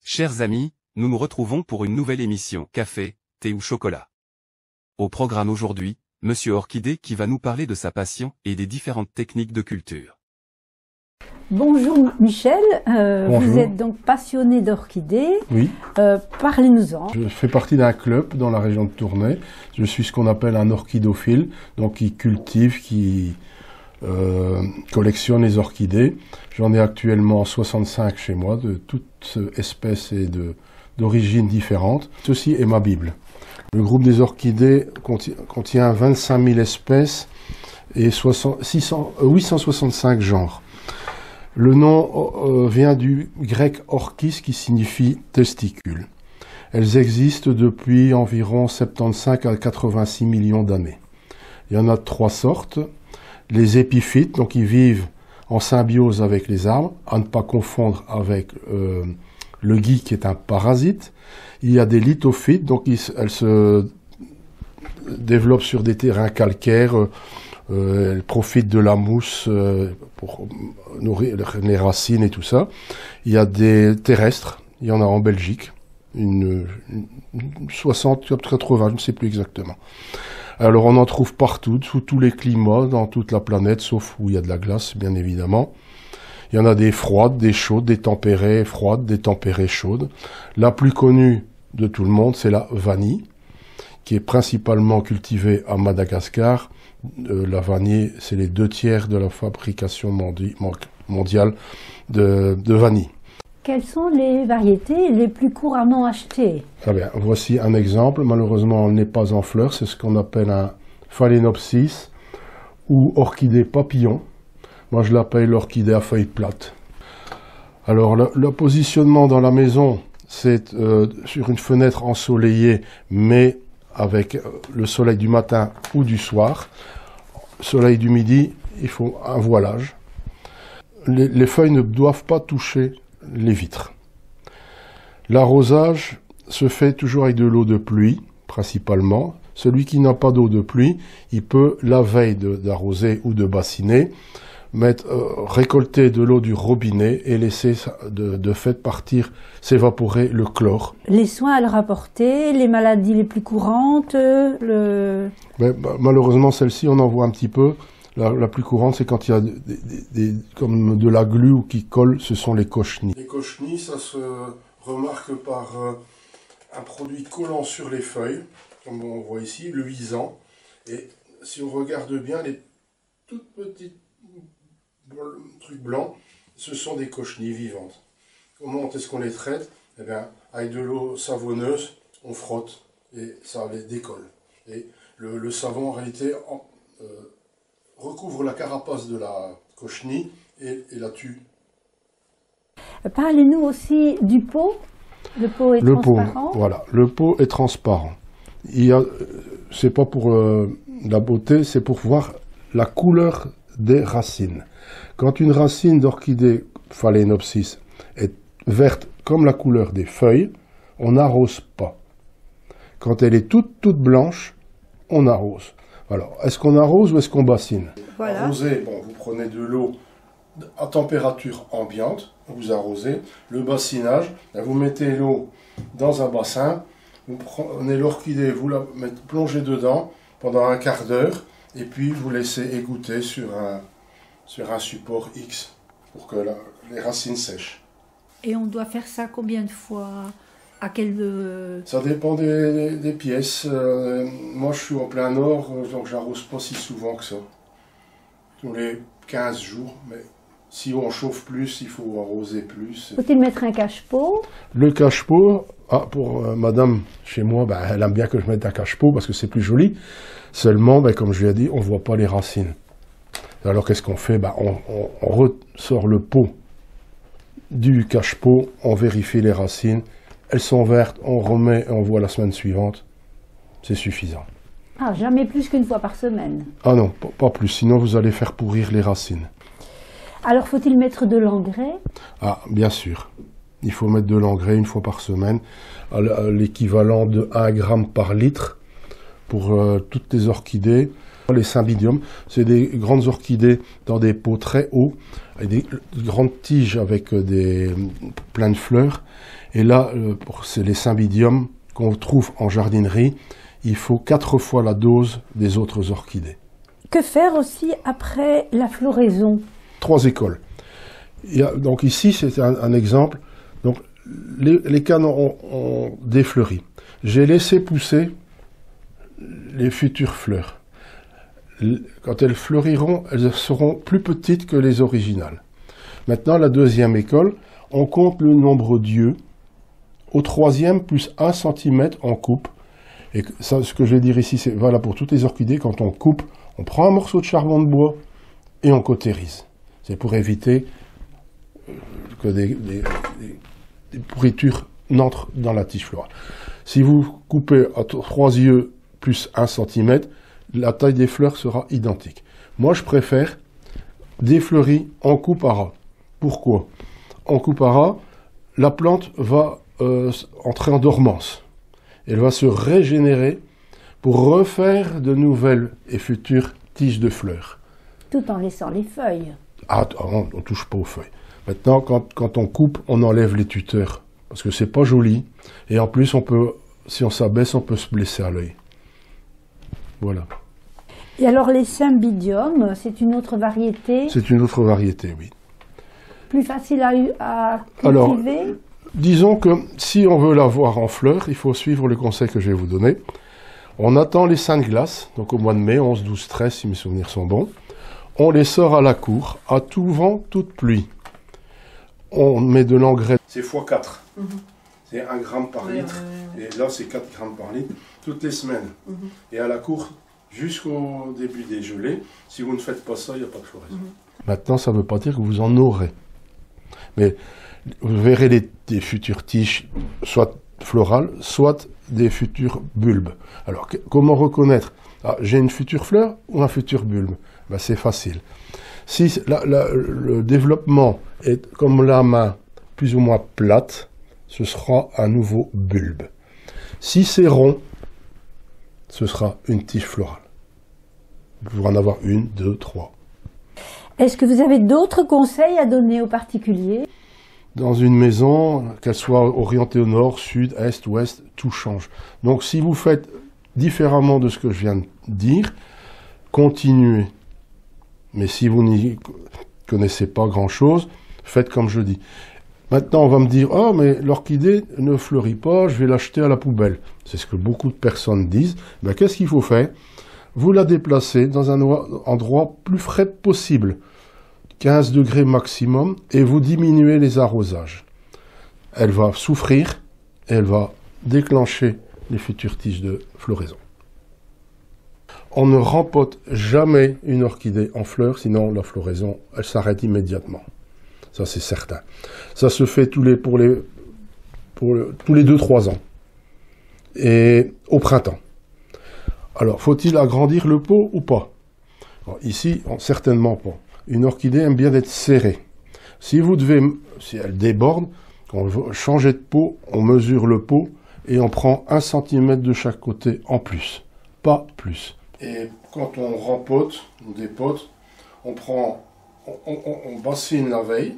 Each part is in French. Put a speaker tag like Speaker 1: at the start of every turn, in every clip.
Speaker 1: Chers amis, nous nous retrouvons pour une nouvelle émission Café, thé ou chocolat. Au programme aujourd'hui, Monsieur Orchidée qui va nous parler de sa passion et des différentes techniques de culture.
Speaker 2: Bonjour Michel,
Speaker 3: Bonjour.
Speaker 2: Vous êtes donc passionné d'orchidées.
Speaker 3: Oui.
Speaker 2: Parlez-nous-en.
Speaker 3: Je fais partie d'un club dans la région de Tournai. Je suis ce qu'on appelle un orchidophile, donc qui cultive, qui collectionne les orchidées. J'en ai actuellement 65 chez moi, de toutes espèces et d'origines différentes. Ceci est ma Bible. Le groupe des orchidées contient 25 000 espèces et 865 genres. Le nom vient du grec orchis qui signifie testicule. Elles existent depuis environ 75 à 86 millions d'années. Il y en a 3 sortes. Les épiphytes, donc ils vivent en symbiose avec les arbres, à ne pas confondre avec le gui qui est un parasite. Il y a des lithophytes, donc elles se développent sur des terrains calcaires, elles profitent de la mousse pour nourrir les racines et tout ça. Il y a des terrestres, il y en a en Belgique, une 60, 80, je ne sais plus exactement. Alors on en trouve partout, sous tous les climats, dans toute la planète, sauf où il y a de la glace, bien évidemment. Il y en a des froides, des chaudes, des tempérées froides, des tempérées chaudes. La plus connue de tout le monde, c'est la vanille, qui est principalement cultivée à Madagascar. La vanille, c'est les 2/3 de la fabrication mondiale de vanille.
Speaker 2: Quelles sont les variétés les plus couramment achetées?
Speaker 3: Ah bien, voici un exemple. Malheureusement, elle n'est pas en fleurs. C'est ce qu'on appelle un phalaenopsis ou orchidée papillon. Moi, je l'appelle l'orchidée à feuilles plates. Alors, le positionnement dans la maison, c'est sur une fenêtre ensoleillée, mais avec le soleil du matin ou du soir. Soleil du midi, il faut un voilage. Les feuilles ne doivent pas toucher les vitres. L'arrosage se fait toujours avec de l'eau de pluie, principalement. Celui qui n'a pas d'eau de pluie, il peut, la veille d'arroser ou de bassiner, récolter de l'eau du robinet et laisser de fait partir, s'évaporer le chlore.
Speaker 2: Les soins à leur apporter, les maladies les plus courantes,
Speaker 3: malheureusement, celle-ci, on en voit un petit peu. La plus courante, c'est quand il y a comme de la glu ou qui colle, ce sont les cochenilles. Les cochenilles, ça se remarque par un produit collant sur les feuilles, comme on voit ici, le luisant. Et si on regarde bien, les toutes petites trucs blancs, ce sont des cochenilles vivantes. Comment est-ce qu'on les traite? Eh bien, avec de l'eau savonneuse, on frotte et ça les décolle. Et le savon, en réalité, recouvre la carapace de la cochenille et la tue.
Speaker 2: Parlez-nous aussi du pot. Le pot est transparent.
Speaker 3: Voilà, le pot est transparent. C'est pas pour la beauté, c'est pour voir la couleur des racines. Quand une racine d'orchidée phalaenopsis est verte comme la couleur des feuilles, on n'arrose pas. Quand elle est toute blanche, on arrose. Alors, est-ce qu'on arrose ou est-ce qu'on bassine?
Speaker 2: Voilà.
Speaker 3: Arroser, bon, vous prenez de l'eau à température ambiante, vous arrosez. Le bassinage, vous mettez l'eau dans un bassin, vous prenez l'orchidée, vous la plongez dedans pendant un quart d'heure, et puis vous laissez égoutter sur un support X pour que les racines sèchent.
Speaker 2: Et on doit faire ça combien de fois? À quel...
Speaker 3: Ça dépend des pièces. Moi, je suis en plein nord, donc j'arrose pas si souvent que ça. Tous les 15 jours, mais si on chauffe plus, il faut arroser plus.
Speaker 2: Faut-il mettre un cache-pot?
Speaker 3: Le cache-pot, pour madame, chez moi, elle aime bien que je mette un cache-pot parce que c'est plus joli. Seulement, comme je lui ai dit, on ne voit pas les racines. Alors qu'est-ce qu'on fait? On ressort le pot du cache-pot, on vérifie les racines. Elles sont vertes, on remet et on voit la semaine suivante. C'est suffisant.
Speaker 2: Ah, jamais plus qu'une fois par semaine.
Speaker 3: Ah non, pas plus, sinon vous allez faire pourrir les racines.
Speaker 2: Alors, faut-il mettre de l'engrais?
Speaker 3: Ah, bien sûr. Il faut mettre de l'engrais une fois par semaine, à l'équivalent de 1 gramme par litre pour toutes les orchidées. Les cymbidiums, c'est des grandes orchidées dans des pots très hauts, avec des grandes tiges avec plein de fleurs. Et là, c'est les cymbidiums qu'on trouve en jardinerie. Il faut 4 fois la dose des autres orchidées.
Speaker 2: Que faire aussi après la floraison?
Speaker 3: 3 écoles. Donc ici, c'est un exemple. Donc les cannes ont défleuri. J'ai laissé pousser les futures fleurs. Quand elles fleuriront, elles seront plus petites que les originales. Maintenant, la deuxième école, on compte le nombre d'yeux. Au troisième, plus 1 cm, on coupe. Et ça, ce que je vais dire ici, c'est voilà pour toutes les orchidées. Quand on coupe, on prend un morceau de charbon de bois et on cautérise. C'est pour éviter que des pourritures n'entrent dans la tige florale. Si vous coupez à 3 yeux plus 1 cm, la taille des fleurs sera identique. Moi, je préfère des fleuris en coupe à ras. Pourquoi? En coupe à ras, la plante va entrer en dormance. Elle va se régénérer pour refaire de nouvelles et futures tiges de fleurs.
Speaker 2: Tout en laissant les feuilles.
Speaker 3: Ah, on ne touche pas aux feuilles. Maintenant, quand on coupe, on enlève les tuteurs. Parce que c'est pas joli. Et en plus, si on s'abaisse, on peut se blesser à l'œil. Voilà.
Speaker 2: Et alors les cymbidiums, c'est une autre variété?
Speaker 3: C'est une autre variété, oui.
Speaker 2: Plus facile à cultiver?
Speaker 3: Alors, disons que si on veut la voir en fleurs, il faut suivre le conseil que je vais vous donner. On attend les seins de glace, donc au mois de mai, 11, 12, 13, si mes souvenirs sont bons. On les sort à la cour, à tout vent, toute pluie. On met de l'engrais. C'est x4. C'est 1 gramme par litre. Et là, c'est 4 grammes par litre, toutes les semaines. Et à la cour, jusqu'au début des gelées, si vous ne faites pas ça, il n'y a pas de floraison. Maintenant, ça ne veut pas dire que vous en aurez. Mais vous verrez des futures tiges, soit florales, soit des futurs bulbes. Alors, comment reconnaître? J'ai une future fleur ou un futur bulbe? Ben, c'est facile. Si le développement est comme la main, plus ou moins plate, ce sera un nouveau bulbe. Si c'est rond, ce sera une tige florale. Vous pouvez en avoir 1, 2, 3.
Speaker 2: Est-ce que vous avez d'autres conseils à donner aux particuliers?
Speaker 3: Dans une maison, qu'elle soit orientée au nord, sud, est, ouest, tout change. Donc si vous faites différemment de ce que je viens de dire, continuez. Mais si vous n'y connaissez pas grand-chose, faites comme je dis. Maintenant, on va me dire, « Oh, mais l'orchidée ne fleurit pas, je vais l'acheter à la poubelle. » C'est ce que beaucoup de personnes disent. Ben, qu'est-ce qu'il faut faire? Vous la déplacez dans un endroit plus frais possible, 15 degrés maximum, et vous diminuez les arrosages. Elle va souffrir, et elle va déclencher les futures tiges de floraison. On ne rempote jamais une orchidée en fleurs, sinon la floraison, elle s'arrête immédiatement. Ça, c'est certain. Ça se fait tous les 2-3 ans. Et au printemps. Alors, faut-il agrandir le pot ou pas? Alors, ici, certainement pas. Une orchidée aime bien être serrée. Si elle déborde, quand on veut changer de pot, on mesure le pot et on prend 1 cm de chaque côté en plus. Pas plus. Et quand on rempote, on dépote, on bassine la veille.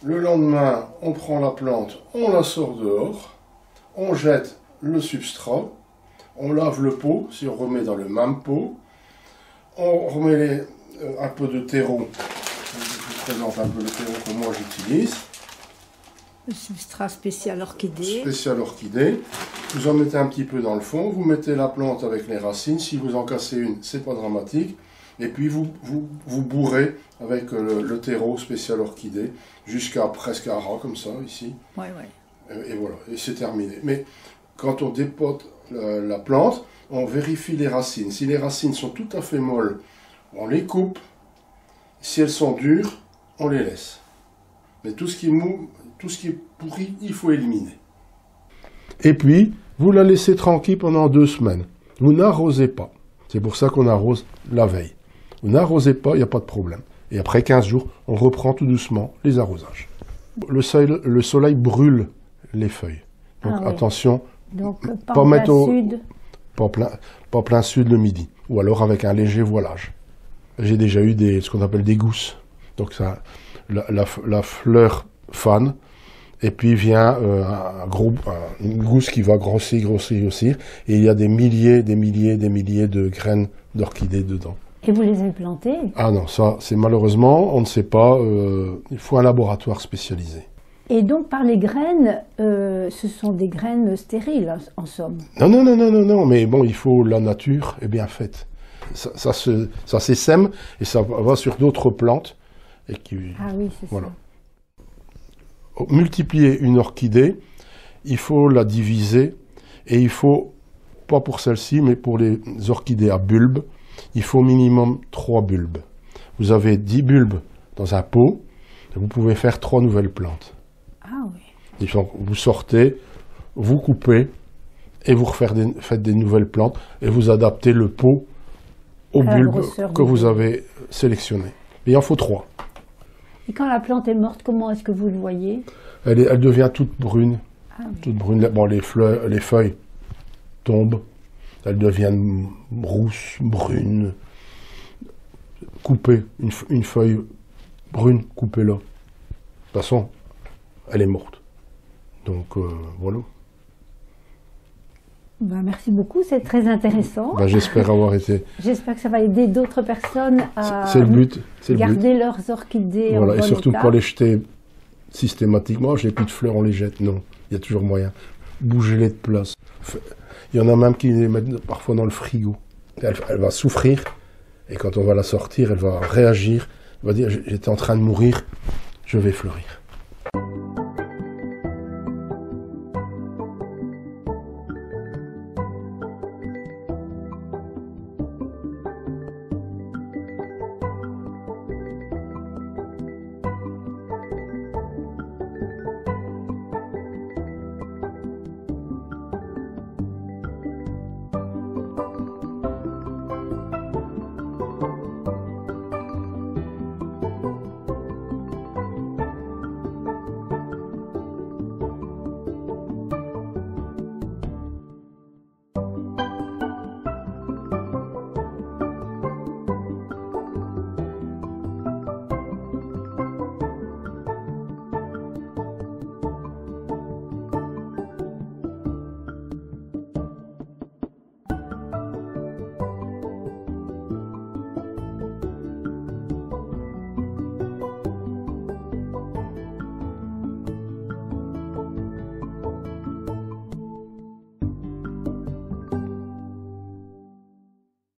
Speaker 3: Le lendemain, on prend la plante, on la sort dehors, on jette le substrat, on lave le pot, si on remet dans le même pot, on remet un peu de terreau, je vous présente un peu le terreau que moi j'utilise.
Speaker 2: Le substrat spécial orchidée.
Speaker 3: Spécial orchidée. Vous en mettez un petit peu dans le fond, vous mettez la plante avec les racines, si vous en cassez une, c'est pas dramatique. Et puis vous bourrez avec le terreau spécial orchidée, jusqu'à presque à ras, comme ça, ici.
Speaker 2: Ouais.
Speaker 3: Et voilà, et c'est terminé. Mais quand on dépote la plante, on vérifie les racines. Si les racines sont tout à fait molles, on les coupe. Si elles sont dures, on les laisse. Mais tout ce qui est mou, tout ce qui est pourri, il faut éliminer. Et puis, vous la laissez tranquille pendant 2 semaines. Vous n'arrosez pas. C'est pour ça qu'on arrose la veille. Vous n'arrosez pas, il n'y a pas de problème. Et après 15 jours, on reprend tout doucement les arrosages. Le soleil brûle les feuilles. Donc
Speaker 2: Ah oui.
Speaker 3: attention,
Speaker 2: Donc, pas
Speaker 3: pas
Speaker 2: en
Speaker 3: mettre
Speaker 2: plein
Speaker 3: au-
Speaker 2: sud.
Speaker 3: pas plein sud le midi. Ou alors avec un léger voilage. J'ai déjà eu ce qu'on appelle des gousses. Donc ça, la fleur fane, et puis vient une gousse qui va grossir. Et il y a des milliers de graines d'orchidées dedans.
Speaker 2: Et vous les avez plantés?
Speaker 3: Ah non, ça, c'est malheureusement, on ne sait pas, il faut un laboratoire spécialisé.
Speaker 2: Et donc, par les graines, ce sont des graines stériles, en somme.
Speaker 3: Non, mais bon, il faut, la nature est bien faite. Ça s'essaime et ça va sur d'autres plantes. Et
Speaker 2: Ah oui, c'est
Speaker 3: voilà.
Speaker 2: ça.
Speaker 3: Multiplier une orchidée, il faut la diviser et il faut, pas pour celle-ci, mais pour les orchidées à bulbes, il faut minimum 3 bulbes. Vous avez 10 bulbes dans un pot, et vous pouvez faire 3 nouvelles plantes.
Speaker 2: Ah oui.
Speaker 3: Et donc, vous sortez, vous coupez, et vous faites des nouvelles plantes, et vous adaptez le pot au
Speaker 2: À la
Speaker 3: bulbe
Speaker 2: grosseur
Speaker 3: que
Speaker 2: du
Speaker 3: vous
Speaker 2: bulbe.
Speaker 3: avez sélectionné. Et il en faut 3.
Speaker 2: Et quand la plante est morte, comment est-ce que vous le voyez?
Speaker 3: Elle devient toute brune.
Speaker 2: Ah oui.
Speaker 3: Toute brune. Bon, les feuilles tombent. Elles deviennent rousses, brunes. Coupez une feuille brune, coupez-la. De toute façon, elle est morte. Donc, voilà.
Speaker 2: Ben, merci beaucoup, c'est très intéressant.
Speaker 3: Ben, j'espère avoir été...
Speaker 2: J'espère que ça va aider d'autres personnes à
Speaker 3: C'est le but. C'est le but.
Speaker 2: garder leurs orchidées en
Speaker 3: Voilà. Et
Speaker 2: bon
Speaker 3: surtout
Speaker 2: état.
Speaker 3: pas les jeter systématiquement. J'ai plus de fleurs, on les jette. Non, il y a toujours moyen. Bougez-les de place. Il y en a même qui les mettent parfois dans le frigo. Elle va souffrir. Et quand on va la sortir, elle va réagir. Elle va dire, j'étais en train de mourir, je vais fleurir.